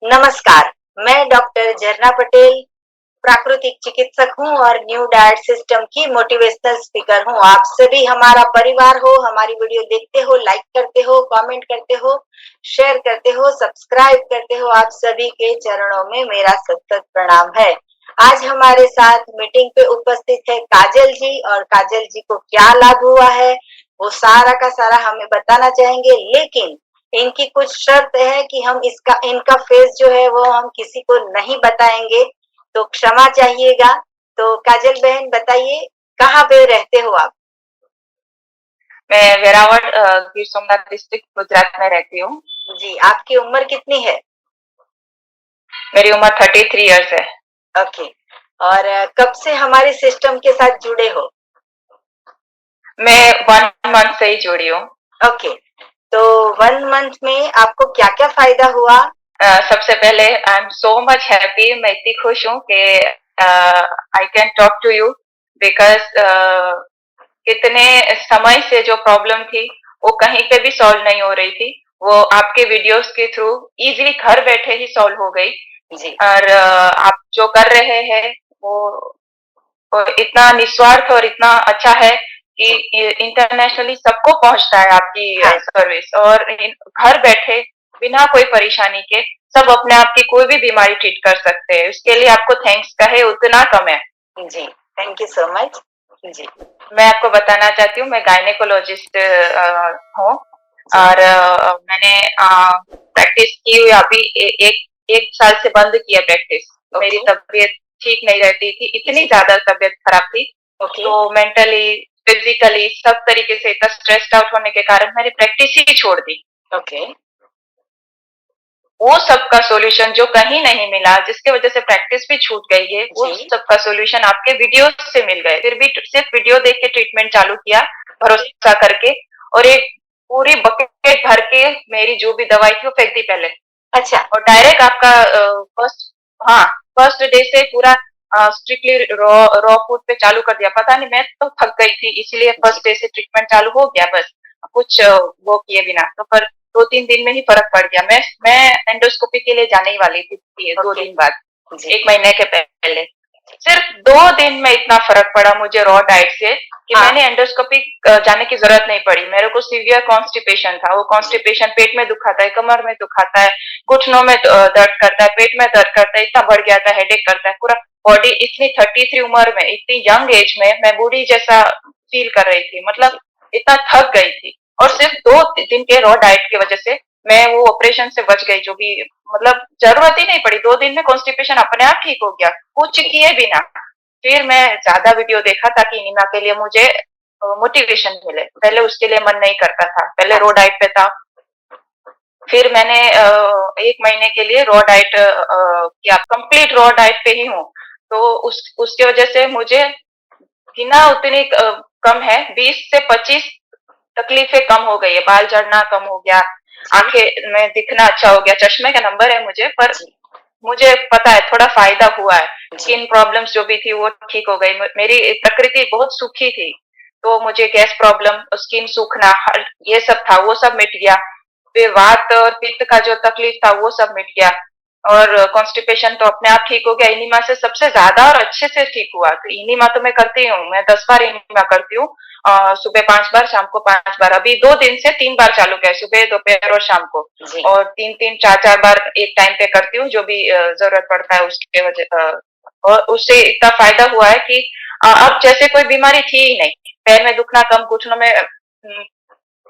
नमस्कार, मैं डॉक्टर झरना पटेल, प्राकृतिक चिकित्सक हूँ और न्यू डाइट सिस्टम की मोटिवेशनल स्पीकर हूँ। आप सभी हमारा परिवार हो, हमारी वीडियो देखते हो, लाइक करते हो, कमेंट करते हो, शेयर करते हो, सब्सक्राइब करते हो, आप सभी के चरणों में मेरा सतत प्रणाम है। आज हमारे साथ मीटिंग पे उपस्थित है काजल जी और काजल जी को क्या लाभ हुआ है, वो सारा का सारा हमें बताना चाहेंगे, लेकिन इनकी कुछ शर्त है कि हम इनका फेस जो है वो हम किसी को नहीं बताएंगे, तो क्षमा चाहिएगा। तो काजल बहन बताइए, कहाँ पे रहते हो आप? मैं वेरावल गिर सोमनाथ डिस्ट्रिक्ट गुजरात में रहती हूँ। जी, आपकी उम्र कितनी है? मेरी उम्र 33 इयर्स है। ओके। और कब से हमारे सिस्टम के साथ जुड़े हो? मैं 1 मंथ से ही जुड़ी हूँ। ओके। तो 1 मंथ में आपको क्या-क्या फ़ायदा हुआ? सबसे पहले I am so much happy, मैं इतनी खुश हूँ कि I can talk to you because कितने समय से जो प्रॉब्लम थी, वो कहीं पे भी सॉल्व नहीं हो रही थी। वो आपके वीडियोज़ के थ्रू इज़िली घर बैठे ही सॉल्व हो गई। जी, और आप जो कर रहे हैं वो और इतना निस्वार्थ और इतना अच्छा है कि जी, इंटरनेशनली सबको पहुंचता है आपकी हाँ, सर्विस। और घर बैठे बिना कोई परेशानी के सब अपने आप की कोई भी बीमारी ट्रीट कर सकते हैं। उसके लिए जी, आपको थैंक्स कहे उतना कम है। जी, थैंक यू सो मच। जी, मैं आपको बताना चाहती हूँ, मैं गायनेकोलॉजिस्ट हूँ। जी, और मैंने प्रैक्टिस की हुई अभी एक एक साल से बंद किया प्रैक्टिस। मेरी ओके, तबीयत ठीक नहीं रहती थी, इतनी जी, ज्यादा तबीयत खराब थी। ओके, तो मेंटली, फिजिकली सब तरीके से इतना स्ट्रेस्ड आउट होने के कारण मैंने प्रैक्टिस ही छोड़ दी। ओके, वो सब का सॉल्यूशन जो कहीं नहीं मिला, जिसकी वजह से प्रैक्टिस भी छूट गई है, वो जी, सब का सॉल्यूशन आपके वीडियो से मिल गए। फिर भी सिर्फ वीडियो देख के ट्रीटमेंट चालू किया, भरोसा करके। और एक पूरी बकेट भर के मेरी जो भी दवाई थी वो फेंक दी पहले। अच्छा, और डायरेक्ट आपका फर्स्ट, हाँ, फर्स्ट डे से पूरा स्ट्रिक्टली रॉ रॉ फूड पे चालू कर दिया। पता नहीं, मैं तो थक गई थी, इसीलिए जी, फर्स्ट डे से ट्रीटमेंट चालू हो गया बस, कुछ वो किए बिना। तो पर 2-3 दिन में ही फ़र्क पड़ गया। मैं एंडोस्कोपी के लिए जाने ही वाली थी 2 ओके, दिन बाद, जी, 1 महीने के पहले। सिर्फ 2 दिन में इतना फ़र्क पड़ा मुझे रॉ डाइट से कि हाँ, मैंने एंडोस्कोपी जाने की ज़रूरत नहीं पड़ी। मेरे को सीवियर कॉन्स्टिपेशन था। वो जी, कॉन्स्टिपेशन पेट में दुखाता है, कमर में दुखाता है, घुटनों में दर्द करता है, पेट में दर्द करता है, इतना बढ़ गया था, हेडेक करता है, पूरा बॉडी इतनी 33 उम्र में, इतनी यंग एज में मैं बूढ़ी जैसा फील कर रही थी। मतलब जी, इतना थक गई थी। और जी, सिर्फ 2 दिन के रॉ डाइट की वजह से मैं वो ऑपरेशन से बच गई, जो भी मतलब ज़रूरत ही नहीं पड़ी। 2 दिन में कॉन्स्टिपेशन अपने आप ठीक हो गया, कुछ जी, किए बिना। फिर मैं ज़्यादा वीडियो देखा ताकि इनिमा के लिए मुझे मोटिवेशन मिले। पहले जी, उसके लिए मन नहीं करता था, पहले हाँ रॉ जी, डाइट पे था। फिर मैंने 1 महीने के लिए रॉ डाइट किया, कंप्लीट रॉ डाइट पे ही हूँ। तो उसकी वजह से मुझे गिना उतनी कम है, 20 से 25 तकलीफें कम हो गई है, बाल झड़ना कम हो गया, जी, आँखें में दिखना अच्छा हो गया, चश्मे का नंबर है मुझे, पर जी, मुझे पता है थोड़ा फ़ायदा हुआ है। जी, स्किन प्रॉब्लम्स जो भी थी वो ठीक हो गई। म मेरी प्रकृति बहुत सूखी थी, तो मुझे गैस प्रॉब्लम, स्किन सूखना, हर ये सब था, वो सब मिट गया। फिर वात और पित्त का जो तकलीफ था वो सब मिट गया। और कॉन्स्टिपेशन तो अपने आप ठीक हो गया। इनिमा से सबसे ज़्यादा और अच्छे से ठीक हुआ। तो इनिमा तो मैं करती हूँ, मैं 10 बार इनिमा करती हूँ। सुबह 5 बार, शाम को 5 बार। अभी 2 दिन से 3 बार चालू किया है, सुबह, दोपहर और शाम को। जी, और 3-3, 4-4 बार एक टाइम पे करती हूँ, जो भी ज़रूरत पड़ता है उसके और उससे इतना फ़ायदा हुआ है कि अब जैसे कोई बीमारी थी ही नहीं। पैर में दुखना कम, घुटनों में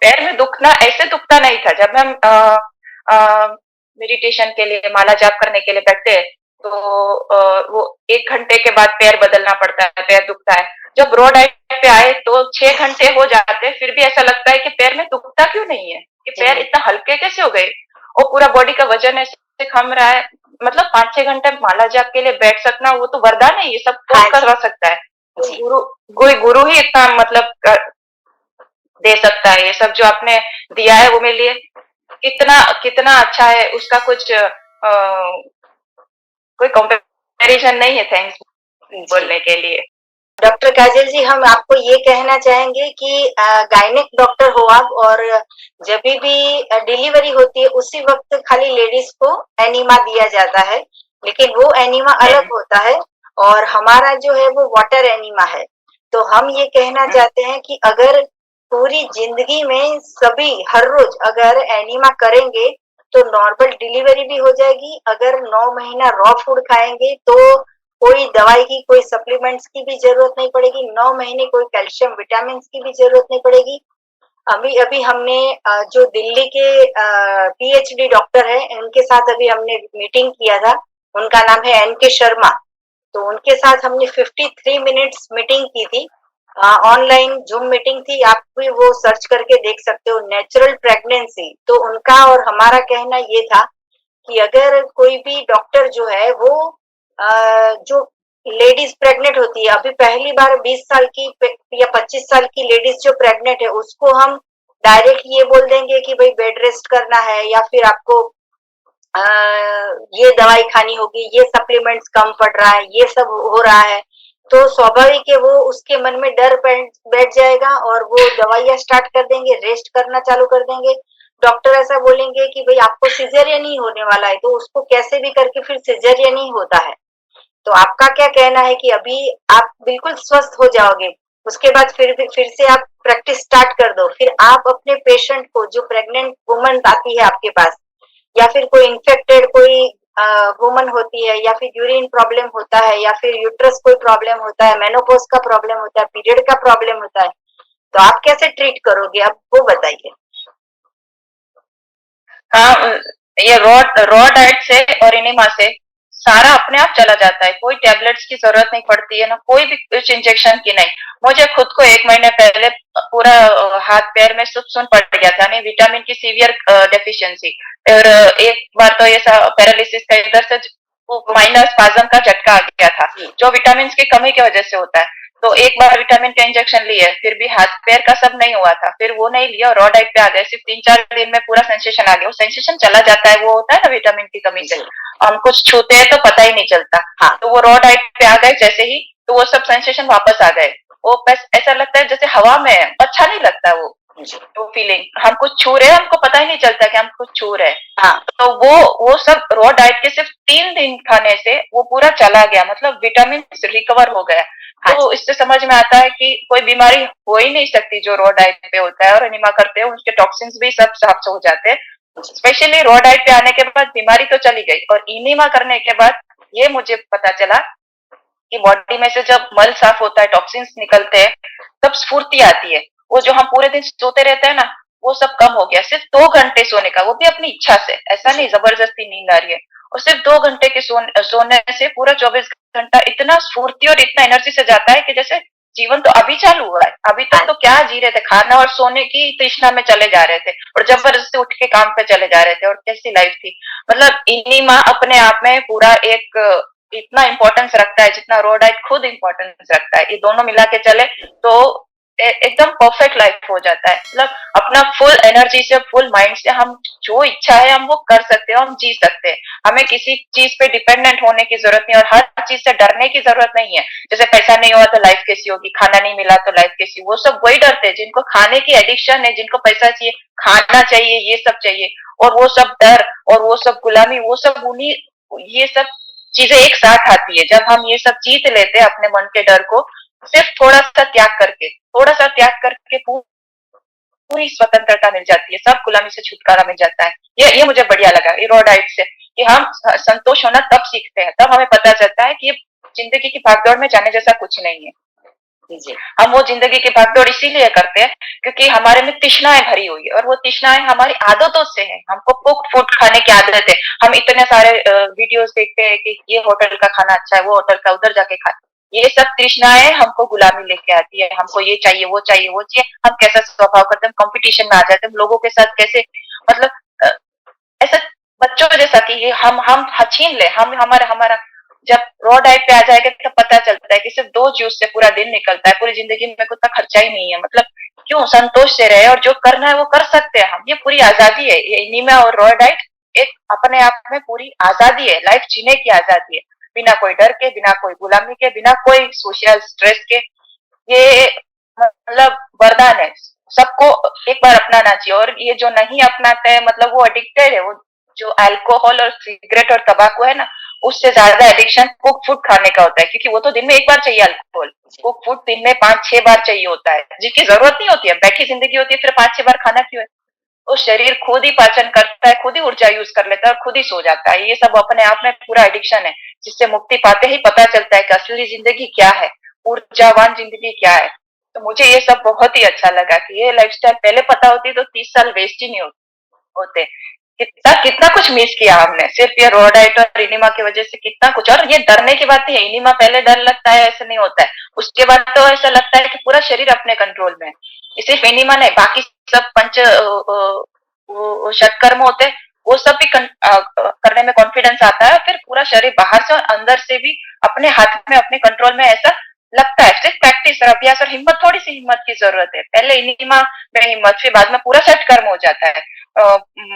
पैर में दुखना ऐसे दुखता नहीं था। जब हम मेडिटेशन के लिए, माला जाप करने के लिए बैठते हैं, तो वो 1 घंटे के बाद पैर बदलना पड़ता है, पैर दुखता है। जब रॉ डाइट पे आए तो 6 घंटे हो जाते हैं, फिर भी ऐसा लगता है कि पैर में दुखता क्यों नहीं है? कि पैर जी, इतना हल्के कैसे हो गए? और पूरा बॉडी का वजन ऐसे खम रहा है। मतलब 5-6 घंटे माला जाप के लिए बैठ सकना, वो तो वरदान है, ये सब कौन हाँ जी, करवा सकता है? कोई जी, गुरु कोई गुरु ही इतना मतलब दे सकता है। ये सब जो आपने दिया है वो मेरे लिए कितना कितना अच्छा है, उसका कुछ कोई कंपैरिज़न नहीं है थैंक्स जी। बोलने के लिए। डॉक्टर काजल जी, हम आपको ये कहना चाहेंगे कि गायनिक डॉक्टर हो आप, और जब भी डिलीवरी होती है उसी वक्त खाली लेडीज को एनीमा दिया जाता है, लेकिन वो एनीमा अलग होता है और हमारा जो है वो वाटर एनीमा है। तो हम ये कहना चाहते हैं कि अगर पूरी जिंदगी में सभी हर रोज अगर एनीमा करेंगे तो नॉर्मल डिलीवरी भी हो जाएगी। अगर 9 महीना रॉ फूड खाएंगे तो कोई दवाई की, कोई सप्लीमेंट्स की भी जरूरत नहीं पड़ेगी। 9 महीने कोई कैल्शियम विटामिन की भी जरूरत नहीं पड़ेगी। अभी अभी हमने जो दिल्ली के पीएचडी डॉक्टर है उनके साथ अभी हमने मीटिंग किया था। उनका नाम है एनके शर्मा। तो उनके साथ हमने 53 मिनट्स मीटिंग की थी। ऑनलाइन जूम मीटिंग थी। आप भी वो सर्च करके देख सकते हो, नेचुरल प्रेगनेंसी। तो उनका और हमारा कहना ये था कि अगर कोई भी डॉक्टर जो है वो जो लेडीज प्रेग्नेंट होती है, अभी पहली बार 20 साल की या 25 साल की लेडीज जो प्रेग्नेंट है उसको हम डायरेक्ट ये बोल देंगे कि भाई बेड रेस्ट करना है या फिर आपको आ, ये दवाई खानी होगी, ये सप्लीमेंट्स कम पड़ रहा है, ये सब हो रहा है, तो स्वाभाविक है वो उसके मन में डर बैठ जाएगा और वो दवाइयां स्टार्ट कर देंगे, रेस्ट करना चालू कर देंगे। डॉक्टर ऐसा बोलेंगे कि भाई आपको सिजेरियन ही होने वाला है, तो उसको कैसे भी करके फिर सिजेरियन ही होता है। तो आपका क्या कहना है कि अभी आप बिल्कुल स्वस्थ हो जाओगे, उसके बाद फिर से आप प्रैक्टिस स्टार्ट कर दो, फिर आप अपने पेशेंट को, जो प्रेग्नेंट वुमन आती है आपके पास, या फिर कोई इन्फेक्टेड कोई वुमन होती है, या फिर यूरिन प्रॉब्लम होता है, या फिर यूट्रस कोई प्रॉब्लम होता है, मेनोपॉज का प्रॉब्लम होता है, पीरियड का प्रॉब्लम होता है, तो आप कैसे ट्रीट करोगे, आप वो बताइए। हाँ, ये रॉ रॉ डाइट से और इनिमा से सारा अपने आप चला जाता है। कोई टैबलेट्स की जरूरत नहीं पड़ती है ना, कोई भी कुछ इंजेक्शन की नहीं। मुझे खुद को 1 महीने पहले पूरा हाथ पैर में सुन पड़ गया था, नहीं विटामिन की सीवियर डेफिशिएंसी। और एक बार तो ऐसा पैरालिसिस का इधर से माइनस स्पाज्म का झटका आ गया था, जो विटामिन की कमी की वजह से होता है। तो एक बार विटामिन का इंजेक्शन लिए, फिर भी हाथ पैर का सब नहीं हुआ था, फिर वो नहीं लिया, रॉ डाइट पे आ गए। सिर्फ 3-4 दिन में पूरा सेंसेशन आ गया। वो सेंसेशन चला जाता है, वो होता है ना विटामिन की कमी से, हम कुछ छूते हैं तो पता ही नहीं चलता। हाँ, तो वो रॉ डाइट पे आ गए जैसे ही, तो वो सब सेंसेशन वापस आ गए। वो बस ऐसा लगता है जैसे हवा में है, अच्छा नहीं लगता वो फीलिंग। हम कुछ छू रहे हैं, हमको पता ही नहीं चलता कि हम कुछ छू रहे हैं। हाँ, तो वो सब रॉ डाइट के सिर्फ 3 दिन खाने से वो पूरा चला गया, मतलब विटामिन रिकवर हो गया। तो इससे समझ में आता है कि कोई बीमारी हो ही नहीं सकती जो रॉ डाइट पे होता है, और एनिमा करते हैं उसके टॉक्सिन्स भी सब साफ हो जाते हैं। स्पेशली रॉ डाइट पे आने के बाद बीमारी तो चली गई, और इनिमा करने के बाद ये मुझे पता चला कि बॉडी में से जब मल साफ होता है, टॉक्सिन्स निकलते हैं, तब स्फूर्ति आती है। वो जो हम पूरे दिन सोते रहते हैं ना, वो सब कम हो गया। सिर्फ 2 घंटे सोने का, वो भी अपनी इच्छा से, ऐसा नहीं जबरदस्ती नींद आ रही है। और सिर्फ 2 घंटे के सोने से पूरा 24 घंटा इतना स्फूर्ति और इतना एनर्जी से जाता है कि जैसे जीवन तो अभी चालू हुआ है। अभी तक तो क्या जी रहे थे, खाना और सोने की तृष्णा में चले जा रहे थे, और जबरदस्ती उठ के काम पे चले जा रहे थे, और कैसी लाइफ थी। मतलब इनिमा अपने आप में पूरा एक इतना इम्पोर्टेंस रखता है जितना रॉ डाइट खुद इम्पोर्टेंस रखता है। ये दोनों मिला के चले तो एकदम परफेक्ट लाइफ हो जाता है। मतलब अपना फुल एनर्जी से, फुल माइंड से हम जो इच्छा है हम वो कर सकते हैं, हम जी सकते हैं। हमें किसी चीज पे डिपेंडेंट होने की जरूरत नहीं, और हर चीज से डरने की जरूरत नहीं है। जैसे पैसा नहीं हुआ तो लाइफ कैसी होगी, खाना नहीं मिला तो लाइफ कैसी, वो सब वही डरते हैं जिनको खाने की एडिक्शन है, जिनको पैसा चाहिए, खाना चाहिए, ये सब चाहिए। और वो सब डर और वो सब गुलामी, वो सब उन्हीं, ये सब चीजें एक साथ आती है जब हम ये सब जीत लेते हैं अपने मन के डर को। सिर्फ थोड़ा सा त्याग करके पूरी स्वतंत्रता मिल जाती है, सब गुलामी से छुटकारा मिल जाता है। ये मुझे बढ़िया लगा ये रॉ डाइट से, कि हम संतोष होना तब सीखते हैं, तब हमें पता चलता है कि जिंदगी की भागदौड़ में जाने जैसा कुछ नहीं है। जी, हम वो जिंदगी की भागदौड़ इसीलिए करते हैं क्योंकि हमारे में तृष्णाएं भरी हुई है, और वो तृष्णाएं हमारी आदतों से है। हमको कुक्ड फूड खाने की आदत है। हम इतने सारे वीडियोस देखते हैं कि ये होटल का खाना अच्छा है, वो होटल का, उधर जाके खा। ये सब तृष्णाएं हमको गुलामी लेके आती है। हमको ये चाहिए, वो चाहिए, वो चाहिए। हम कैसा स्वभाव करते हैं, कंपटीशन में आ जाते हैं लोगों के साथ, कैसे मतलब ऐसा बच्चों जैसा कि ये हम छीन ले, हम हमारा हमारा जब रॉ डाइट पे आ जाएगा तब पता चलता है कि सिर्फ 2 जूस से पूरा दिन निकलता है, पूरी जिंदगी में कुछ खर्चा ही नहीं है। मतलब क्यों संतोष से रहे, और जो करना है वो कर सकते हैं हम। ये पूरी आजादी है, ये एनीमिया और रॉ डाइट एक अपने आप में पूरी आजादी है, लाइफ जीने की आजादी है। बिना कोई डर के, बिना कोई गुलामी के, बिना कोई सोशल स्ट्रेस के। ये मतलब वरदान है, सबको एक बार अपनाना चाहिए। और ये जो नहीं अपनाते हैं मतलब वो एडिक्टेड है। वो जो अल्कोहल और सिगरेट और तंबाकू है ना, उससे ज्यादा एडिक्शन कुक फूड खाने का होता है, क्योंकि वो तो दिन में एक बार चाहिए अल्कोहल। कुक फूड दिन में 5-6 बार चाहिए होता है, जिसकी जरूरत नहीं होती है, बैठी जिंदगी होती है, फिर 5-6 बार खाना क्यों है? वो शरीर खुद ही पाचन करता है, खुद ही ऊर्जा यूज कर लेता है और खुद ही सो जाता है। ये सब अपने आप में पूरा एडिक्शन है, जिससे मुक्ति पाते ही पता चलता है कि असली जिंदगी क्या है, ऊर्जावान जिंदगी क्या है। तो मुझे ये सब बहुत ही अच्छा लगा कि ये लाइफस्टाइल पहले पता होती तो 30 साल वेस्ट ही नहीं होते। कितना कितना कुछ मिस किया हमने, सिर्फ ये रॉ डाइट और इनिमा की वजह से कितना कुछ। और ये डरने की बात नहीं है, इनिमा पहले डर लगता है ऐसा नहीं होता है, उसके बाद तो ऐसा लगता है कि पूरा शरीर अपने कंट्रोल में है। ये सिर्फ इनिमा नहीं, बाकी सब पंच वो षटकर्म होते हैं, वो सब भी करने में कॉन्फिडेंस आता है, फिर पूरा शरीर बाहर से और अंदर से भी अपने हाथ में, अपने कंट्रोल में ऐसा लगता है। सिर्फ प्रैक्टिस और अभ्यास और हिम्मत, थोड़ी सी हिम्मत की जरूरत है। पहले इनिमा में हिम्मत, फिर बाद में पूरा षटकर्म हो जाता है,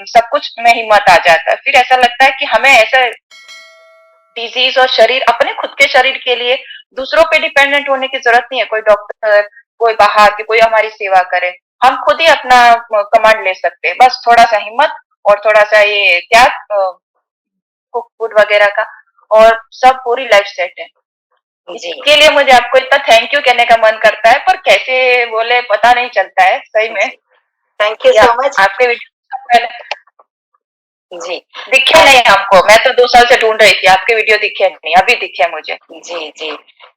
सब कुछ में हिम्मत आ जाता है। फिर ऐसा लगता है कि हमें ऐसा डिजीज और शरीर, अपने खुद के शरीर के लिए दूसरों पे डिपेंडेंट होने की जरूरत नहीं है, कोई डॉक्टर, कोई बाहर के, कोई हमारी सेवा करे। हम खुद ही अपना कमांड ले सकते हैं, बस थोड़ा सा हिम्मत और थोड़ा सा ये त्याग कुक फूड वगैरह का, और सब पूरी लाइफ सेट है। जी इसके लिए मुझे आपको इतना थैंक यू कहने का मन करता है, पर कैसे बोले पता नहीं चलता है सही में। थैंक यू या सो मच। आपके वीडियो जी दिखे नहीं हमको, मैं तो 2 साल से ढूंढ रही थी, आपके वीडियो दिखे नहीं, अभी दिखे मुझे। जी जी,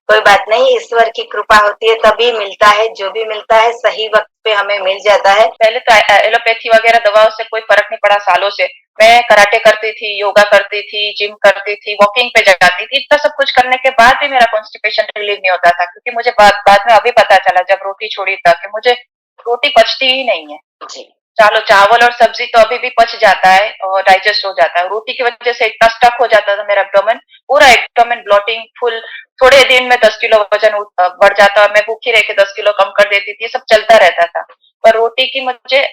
कोई बात नहीं, ईश्वर की कृपा होती है तभी मिलता है, जो भी मिलता है सही वक्त पे हमें मिल जाता है। पहले तो एलोपैथी वगैरह दवाओं से कोई फर्क नहीं पड़ा सालों से। मैं कराटे करती थी, योगा करती थी, जिम करती थी, वॉकिंग पे जाती थी, इतना सब कुछ करने के बाद भी मेरा कॉन्स्टिपेशन रिलीव नहीं होता था, क्योंकि मुझे बाद में अभी पता चला जब रोटी छोड़ी था कि मुझे रोटी पचती ही नहीं है। जी चलो चावल और सब्जी तो अभी भी पच जाता है और डाइजेस्ट हो जाता है, रोटी की वजह से इतना स्टक हो जाता था मेरा एब्डोमेन, पूरा एब्डोमेन ब्लॉटिंग फुल। थोड़े दिन में 10 किलो वजन बढ़ जाता और मैं भूखी रह के 10 किलो कम कर देती थी, ये सब चलता रहता था। पर रोटी की मुझे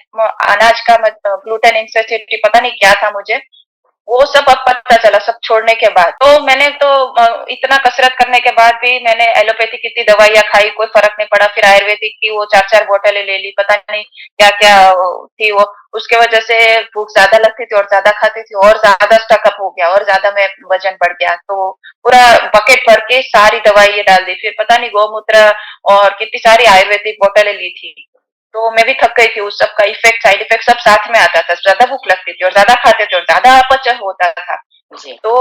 अनाज का ग्लूटेन इंसेसिटी पता नहीं क्या था मुझे, वो सब अब पता चला सब छोड़ने के बाद। तो मैंने तो इतना कसरत करने के बाद भी मैंने एलोपैथी की इतनी दवाइयां खाई, कोई फर्क नहीं पड़ा। फिर आयुर्वेदिक की वो 4-4 बोतलें ले ली, पता नहीं क्या क्या थी वो, उसके वजह से भूख ज्यादा लगती थी और ज्यादा खाती थी और ज्यादा स्टकअप हो गया और ज्यादा मैं वजन बढ़ गया। तो पूरा बकेट भर के सारी दवाई ये डाल दी, फिर पता नहीं गौमूत्र और कितनी सारी आयुर्वेदिक बोतलें ली थी। तो मैं भी थक गई थी, उस सब का इफेक्ट, साइड इफेक्ट सब साथ में आता था, ज्यादा भूख लगती थी और ज्यादा खाते थे और ज्यादा अपच होता था। जी तो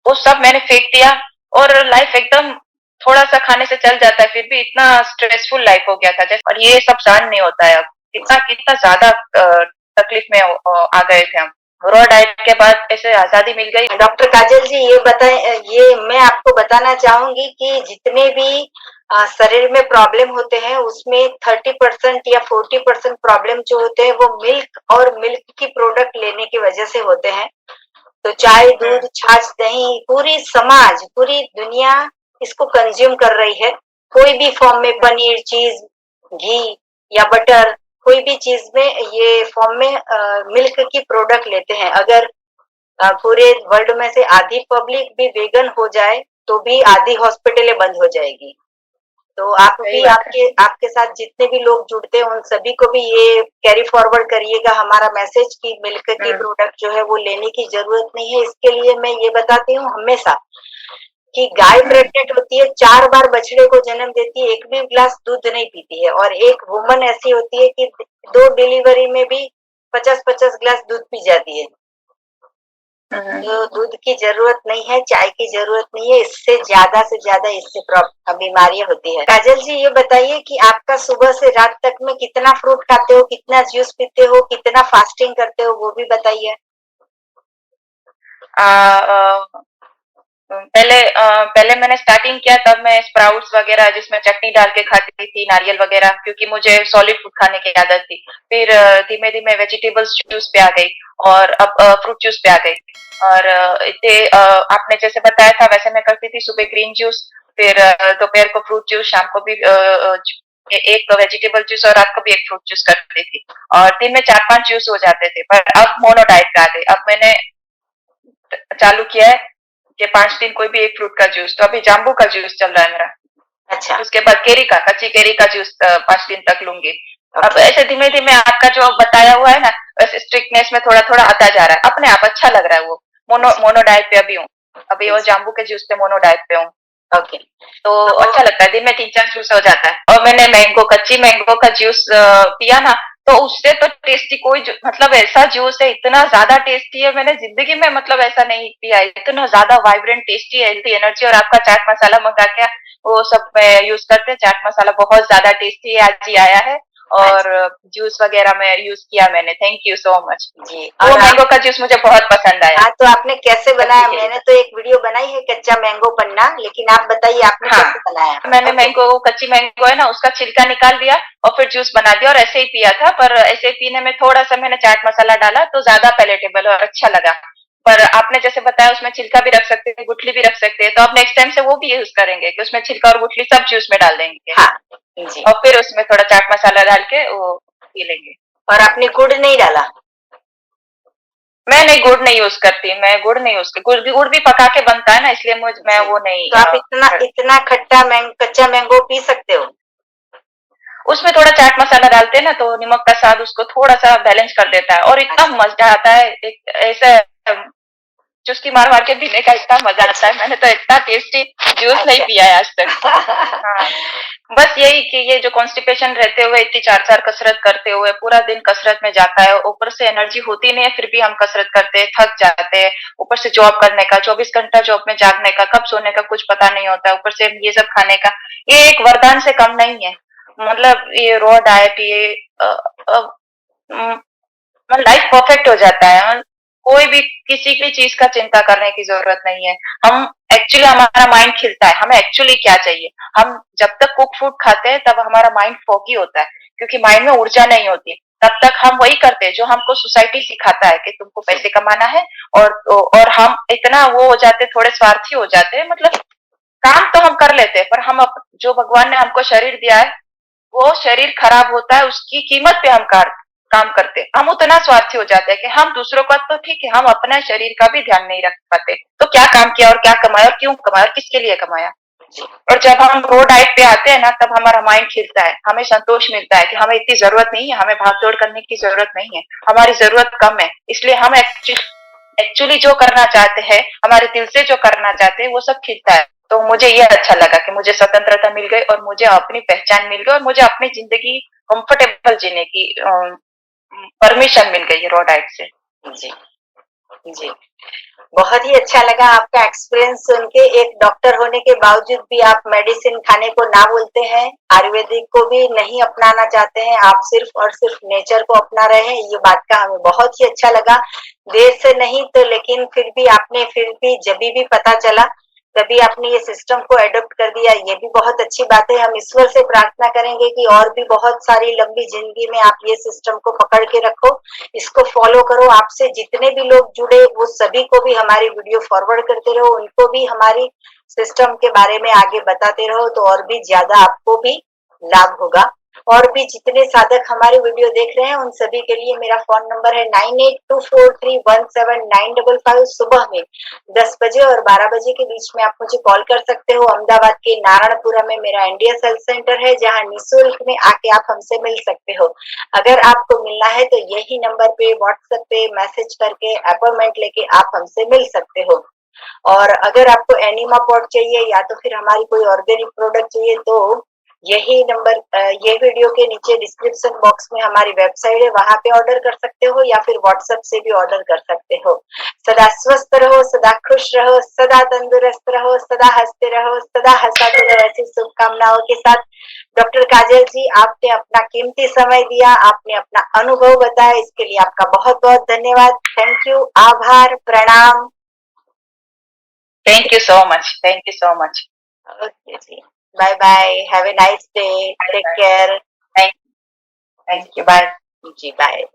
वो सब मैंने फेंक दिया और लाइफ एकदम थोड़ा सा खाने से चल जाता है, फिर भी इतना स्ट्रेसफुल लाइफ हो गया था जैसे। और ये सब सहन नहीं होता है अब, कितना कितना ज्यादा तकलीफ में आ गए थे हम। रॉ डाइट के बाद ऐसे आजादी मिल गई। डॉक्टर काजल जी, ये बताएं, ये मैं आपको बताना चाहूंगी कि जितने भी शरीर में प्रॉब्लम होते हैं उसमें 30% या 40% प्रॉब्लम जो होते हैं वो मिल्क और मिल्क की प्रोडक्ट लेने की वजह से होते हैं। तो चाय, दूध, छाछ, दही, पूरी समाज, पूरी दुनिया इसको कंज्यूम कर रही है। कोई भी फॉर्म में, पनीर, चीज, घी या बटर, कोई भी चीज में ये फॉर्म में मिल्क की प्रोडक्ट लेते हैं। अगर पूरे वर्ल्ड में से आधी पब्लिक भी वेगन हो जाए तो भी आधी हॉस्पिटलें बंद हो जाएगी। तो आप सही भी, बात है। आपके आपके साथ जितने भी लोग जुड़ते हैं उन सभी को भी ये कैरी फॉरवर्ड करिएगा हमारा मैसेज कि मिल्क की प्रोडक्ट जो है वो लेने की जरूरत नहीं है। इसके लिए मैं ये बताती हूँ हमेशा कि गाय प्रेग्नेंट होती है, 4 बार बछड़े को जन्म देती है, एक भी गिलास दूध नहीं पीती है। और एक वुमन ऐसी होती है कि 2 डिलीवरी में भी 50-50 गिलास दूध पी जाती है। तो दूध की जरूरत नहीं है, चाय की जरूरत नहीं है, इससे से ज्यादा इससे बीमारियां होती है। काजल जी, ये बताइए कि आपका सुबह से रात तक में कितना फ्रूट खाते हो, कितना जूस पीते हो, कितना फास्टिंग करते हो, वो भी बताइए। पहले मैंने स्टार्टिंग किया तब मैं स्प्राउट्स वगैरह जिसमें चटनी डाल के खाती थी, नारियल वगैरह, क्योंकि मुझे सॉलिड फूड खाने की आदत थी। फिर धीमे धीमे वेजिटेबल्स जूस पे आ गई और अब फ्रूट जूस पे आ गई। और इतने आपने जैसे बताया था वैसे मैं करती थी, सुबह ग्रीन जूस, फिर दोपहर को फ्रूट जूस, शाम को भी एक वेजिटेबल जूस और रात को भी एक फ्रूट जूस करती थी। और दिन में 4-5 जूस हो जाते थे। पर अब मोनो डाइट पे आ गई। अब मैंने चालू किया है कि 5 दिन कोई भी एक फ्रूट का जूस, तो अभी जाम्बू का जूस चल रहा है मेरा। अच्छा। उसके बाद केरी का, कच्ची केरी का जूस 5 दिन तक लूँगी। अब ओके। ऐसे धीमे-धीमे आपका जो बताया हुआ है ना, वैसे स्ट्रिक्टनेस में थोड़ा-थोड़ा आता जा रहा है। अपने आप अच्छा लग रहा है वो। मोनो जी। मोनो डाइट पे अभी हूँ। अभी वो जी। जाम्बू के जूस पे मोनो डाइट पे हूँ। ओके। तो तो अच्छा लगता है, दिन में 3-4 जूस हो जाता है। और मैंने कच्ची मैंगो का जूस पिया ना, तो उससे तो टेस्टी कोई मतलब ऐसा जूस है, इतना ज़्यादा टेस्टी है, मैंने ज़िंदगी में मतलब ऐसा नहीं पिया है। इतना ज़्यादा वाइब्रेंट, टेस्टी, हेल्थी, एनर्जी, और आपका चाट मसाला मंगा के वो सब मैं यूज़ करते हैं। चाट मसाला बहुत ज़्यादा टेस्टी है, आज ही आया है, हाँ और जी। जूस वगैरह में यूज़ किया मैंने। Thank you so much. जी। वो और मैंगो का जूस मुझे बहुत पसंद आया। हाँ, तो आपने कैसे कच्ची बनाया? केरी मैंने का। तो एक वीडियो बनाई है कच्चा मैंगो पन्ना, लेकिन आप बताइए आपने हाँ, कैसे बनाया? मैंने ओके। कच्ची मैंगो है ना, उसका छिलका निकाल दिया और फिर जूस बना दिया, और ऐसे ही पिया था। पर ऐसे ही पीने में थोड़ा-सा मैंने चाट मसाला डाला तो ज़्यादा पैलेटेबल और अच्छा लगा। पर आपने जैसे बताया उसमें छिलका भी रख सकते हैं, गुठली भी रख सकते हैं, तो अब नेक्स्ट टाइम से वो भी यूज़ करेंगे कि उसमें छिलका और गुठली सब जूस में डाल देंगे, हाँ। जी। और फिर उसमें थोड़ा चाट मसाला डाल के वो पी लेंगे। और आपने गुड़ नहीं डाला? मैं नहीं, गुड़ नहीं यूज़ करती, मैं गुड़ नहीं यूज़ गुड़ गुड़ भी पका के बनता है ना, इसलिए मैं जी। वो नहीं तो आप इतना करती। इतना खट्टा कच्चा मैंगो पी सकते हो? उसमें थोड़ा चाट मसाला डालते हैं ना, तो नमक का स्वाद उसको थोड़ा-सा बैलेंस कर देता है, और इतना अच्छा। मज़ा आता है, एक ऐसा चुस्की मार-मार के पीने का इतना मज़ा आता अच्छा। है। मैंने तो इतना टेस्टी जूस नहीं अच्छा। पिया है आज तक। हाँ, बस यही कि ये जो कॉन्स्टिपेशन रहते हुए इतनी 4-4 कसरत करते हुए पूरा दिन कसरत में जाता है, ऊपर से एनर्जी होती नहीं है, फिर भी हम कसरत करते हैं, थक जाते हैं, ऊपर से जॉब करने का, 24 घंटा जॉब में जागने का, कब सोने का कुछ पता नहीं होता है, ऊपर से ये सब खाने का, ये एक वरदान से कम नहीं है। मतलब ये रॉ डाइट, ये अ अ, उम, लाइफ परफेक्ट हो जाता है। कोई भी किसी भी चीज़ का चिंता करने की ज़रूरत नहीं है। हम एक्चुअली हमारा माइंड खिलता है, हमें एक्चुअली क्या चाहिए। हम जब तक कुक फूड खाते हैं तब हमारा माइंड फॉगी होता है, क्योंकि माइंड में ऊर्जा नहीं होती। तब तक हम वही करते हैं जो हमको सोसाइटी सिखाता है कि तुमको पैसे कमाना है, और हम इतना वो हो जाते हैं, थोड़े स्वार्थी हो जाते हैं। मतलब काम तो हम कर लेते हैं, पर हम जो भगवान ने हमको शरीर दिया है, वो शरीर खराब होता है, उसकी कीमत पे हम काम करते हैं। हम उतना स्वार्थी हो जाते हैं कि हम दूसरों का तो ठीक है, हम अपना शरीर का भी ध्यान नहीं रख पाते। तो क्या काम किया और क्या कमाया और क्यों कमाया और किसके लिए कमाया? और जब हम रो डाइट पे आते हैं ना, तब हमारा माइंड खिलता है, हमें संतोष मिलता है कि हमें इतनी ज़रूरत नहीं है, हमें भाग-दौड़ करने की ज़रूरत नहीं है, हमारी ज़रूरत कम है। इसलिए हम एक्चुअली जो करना चाहते हैं, हमारे दिल से जो करना चाहते हैं, वो सब खिलता है। तो मुझे ये अच्छा लगा कि मुझे स्वतंत्रता मिल गई और मुझे अपनी पहचान मिल गई, और मुझे अपनी ज़िंदगी कंफर्टेबल जीने की परमिशन मिल गई है रॉ डाइट से। जी। जी। बहुत ही अच्छा लगा आपका एक्सपीरियंस सुन के। एक डॉक्टर होने के बावजूद भी आप मेडिसिन खाने को ना बोलते हैं, आयुर्वेदिक को भी नहीं अपनाना चाहते हैं, आप सिर्फ और सिर्फ नेचर को अपना रहे हैं, ये बात का हमें बहुत ही अच्छा लगा। देर से नहीं तो, लेकिन फिर भी आपने फिर भी जभी भी पता चला तभी आपने ये सिस्टम को एडॉप्ट कर दिया, ये भी बहुत अच्छी बात है। हम ईश्वर से प्रार्थना करेंगे कि और भी बहुत सारी लंबी जिंदगी में आप ये सिस्टम को पकड़ के रखो, इसको फॉलो करो। आपसे जितने भी लोग जुड़े वो सभी को भी हमारी वीडियो फॉरवर्ड करते रहो, उनको भी हमारी सिस्टम के बारे में आगे बताते रहो, तो और भी ज्यादा आपको भी लाभ होगा। और भी जितने साधक हमारी वीडियो देख रहे हैं उन सभी के लिए मेरा फोन नंबर है 9824317955। सुबह में 10 बजे और 12 बजे के बीच में आप मुझे कॉल कर सकते हो। अहमदाबाद के नारायणपुरा में मेरा इंडिया हेल्थ सेंटर है, जहां निःशुल्क में आके आप हमसे मिल सकते हो। अगर आपको मिलना है तो यही नंबर पे व्हाट्सएप पे मैसेज करके अपॉइंटमेंट लेके आप हमसे मिल सकते हो। और अगर आपको एनिमा पॉट चाहिए या तो फिर हमारी कोई ऑर्गेनिक प्रोडक्ट चाहिए, तो यही नंबर ये वीडियो के नीचे डिस्क्रिप्शन बॉक्स में हमारी वेबसाइट है, वहां पे ऑर्डर कर सकते हो या फिर व्हाट्सएप से भी ऑर्डर कर सकते हो। सदा स्वस्थ रहो, सदा खुश रहो, सदा तंदुरुस्त रहो, सदा हंसते रहो, सदा हंसाते रहो, ऐसी शुभकामनाओं के साथ डॉक्टर काजल जी, आपने अपना कीमती समय दिया, आपने अपना अनुभव बताया, इसके लिए आपका बहुत बहुत धन्यवाद। थैंक यू, आभार, प्रणाम। Thank you so much, thank you so much. Okay जी, bye bye, have a nice day, bye take bye. Care. Thank thank you, bye. जी बाय।